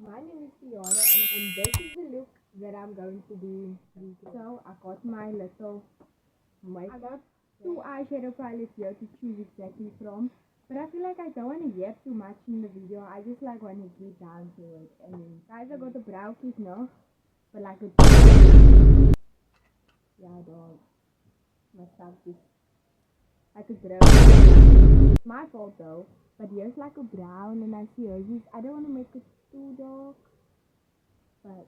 My name is Fiona and this is the look that I'm going to be. So I got my little makeup. I got two eyeshadow palettes here to choose exactly from. But I feel like I don't want to yap too much in the video. I just like want to get down to it. And then guys, I got the brow kit now. But like a yeah dog. My stuff just like a brown. It's my fault though. But here's like a brown and I see hers is I don't want to make it too dark. But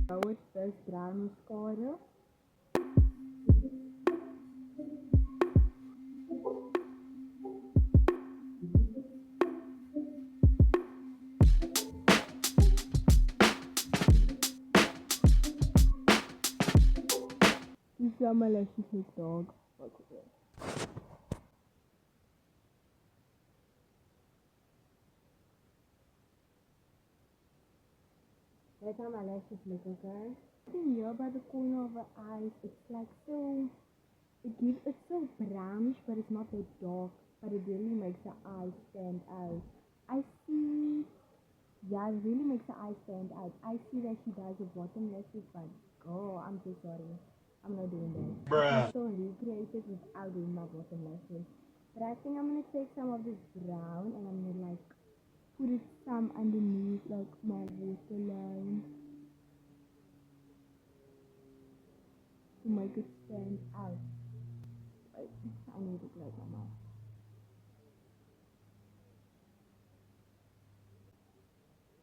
go with this brown mascara. You see how my lashes look dog. Okay. That's how my lashes look, okay? In here by the corner of her eyes, it's like so, it's so brownish, but it's not that dark, but it really makes the eyes stand out. I see, yeah, it really makes the eyes stand out. I see that she does the bottom lashes, but oh, I'm so sorry. I'm not doing that. I can still recreate it without doing my bottom lashes. But I think I'm gonna take some of this brown and I'm gonna like put it some underneath like my waterline to make it stand out. Wait, I need to close my mouth.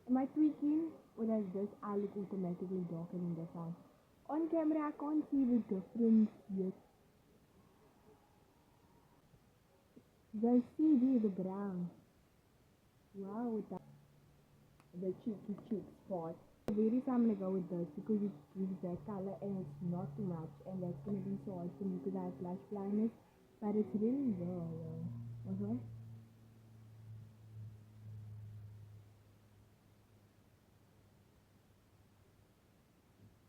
Am I tweaking or does this eye look automatically darker than this one? On camera I can't see the difference yet. The CD, the brown. Wow, that the cheeky spot. Very I'm gonna go with this because it gives that color and it's not too much and that's gonna be so hard for me because I have blush blindness. But it's really well, yeah. Uh-huh.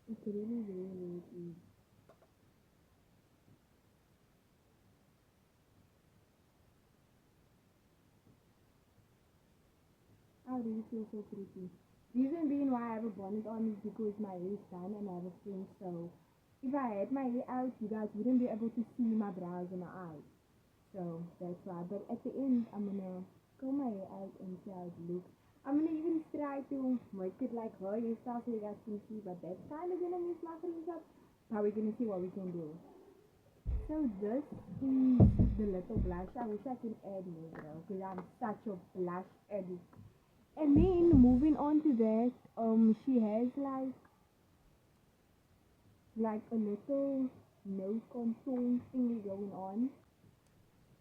It's really, really, really easy. I really feel so pretty. Reason being why I have a bonnet on is because my hair is done and I have a fringe, so if I had my hair out, you guys wouldn't be able to see my brows and my eyes. So that's why. But at the end, I'm gonna comb my hair out and see how it looks. I'm gonna even try to make it like her hairstyle so you guys can see, but that's kind of gonna miss my fringe up. But we're gonna see what we can do. So this is the little blush. I wish I could add more, bro, because I'm such a blush addict. And then moving on to that, she has like a little nose contour thingy going on.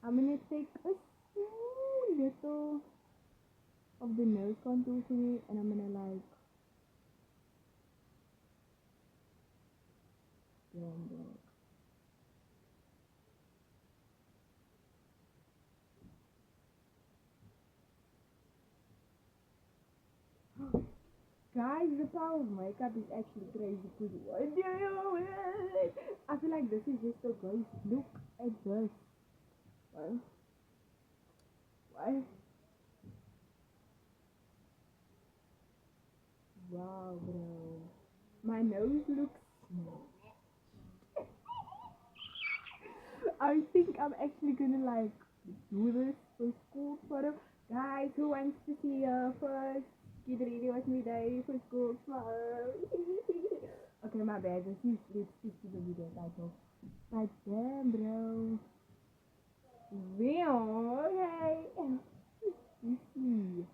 I'm gonna take a small little of the nose contour thingy and I'm gonna like blend it. Guys, the power of makeup is actually crazy because what do you want? I feel like this is just so guys. Look at this. What? What? Wow, bro. My nose looks small. I think I'm actually gonna like do this for school photo. Guys, who wants to see her first? Get ready with me day for school tomorrow. Okay, my bad. Let's see the video title. But damn, bro. Real, okay. You see.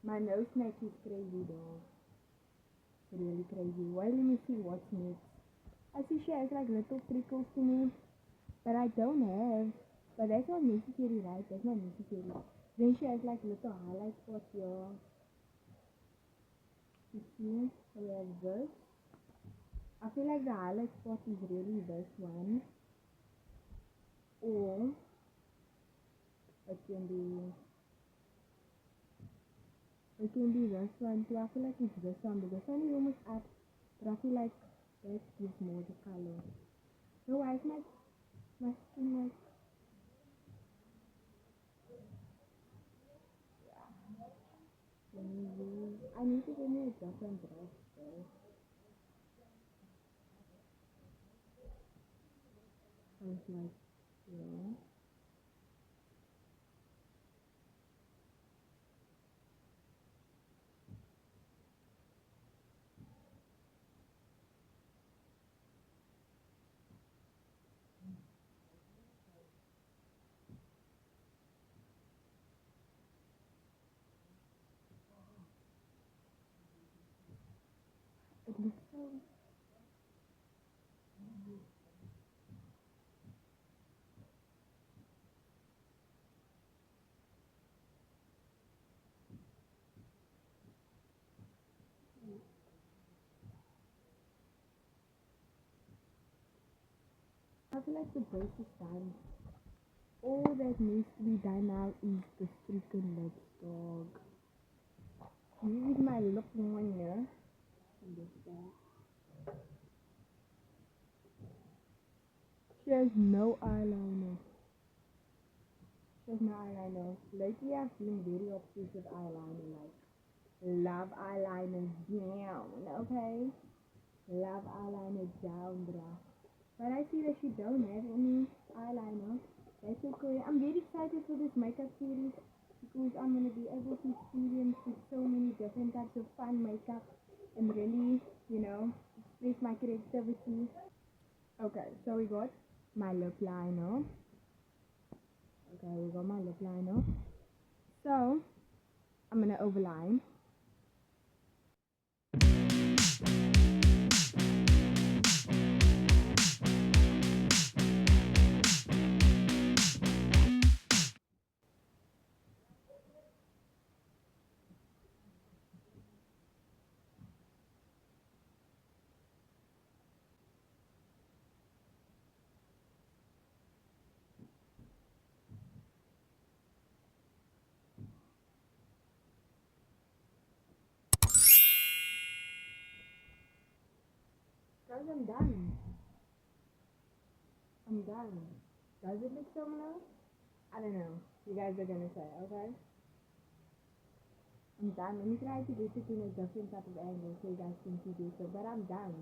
My nose neck is crazy though. Really crazy. Well, let me see what's next. I see she has like little prickles to me. But I don't have. But that's not necessary, right? That's not necessary. Then she has like little highlight spots here. You see? So we have this. I feel like the highlight spot is really this one. Or it can be It can be this one too. I feel like it's this one because only almost up, but I feel like this gives more the color. So why is my skin like I need to give me a different brush though. I was like, yeah. It looks so I feel like the base is done. All that needs to be done now is the freaking lips, dog. This is my lip liner. And this guy. She has no eyeliner. She has no eyeliner. Lately I've been very obsessed with eyeliner. Like, love eyeliner down, okay? Love eyeliner down, bruh. But I see that she don't have any eyeliner. That's okay. I'm very excited for this makeup series because I'm gonna be able to experience with so many different types of fun makeup and really, express my creativity. Okay, so we got my lip liner. Okay, we got my lip liner. So I'm gonna overline. Guys, I'm done. I'm done. Does it look similar? I don't know. You guys are gonna say, okay? I'm done. Let me try to do it in a different type of angle so you guys can see better. But I'm done.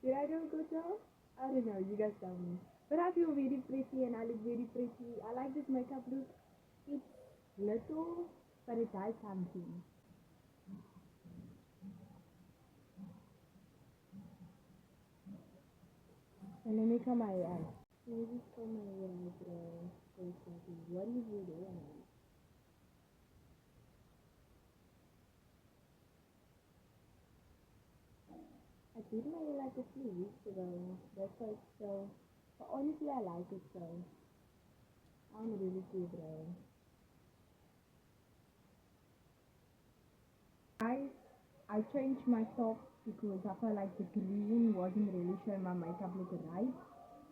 Did I do a good job? I don't know. You guys tell me. But I feel very pretty and I look very pretty. I like this makeup look. It's little, but it does something. And let me come my eye. Let me just come my eye, bro. What is it doing? I did my hair like a few weeks ago. That's why it's so. But honestly, I like it so. I'm really cute, bro. I changed my top because I felt like the green wasn't really showing my makeup look right.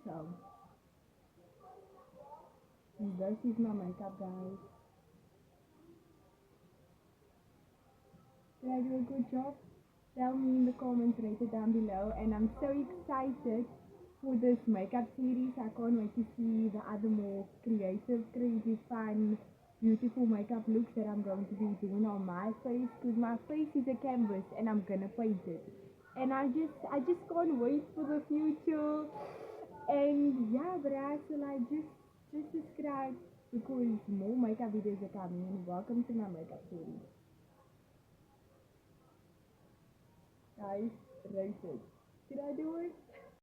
So this is my makeup, guys. Did I do a good job? Tell me in the comments, rate it down below. And I'm so excited for this makeup series. I can't wait to see the other more creative, crazy, fun, beautiful makeup looks that I'm going to be doing on my face. Because my face is a canvas and I'm gonna paint it. And I just can't wait for the future. And yeah, but I feel like just subscribe because more makeup videos are coming. And welcome to my makeup series. Guys, rate it. Did I do it?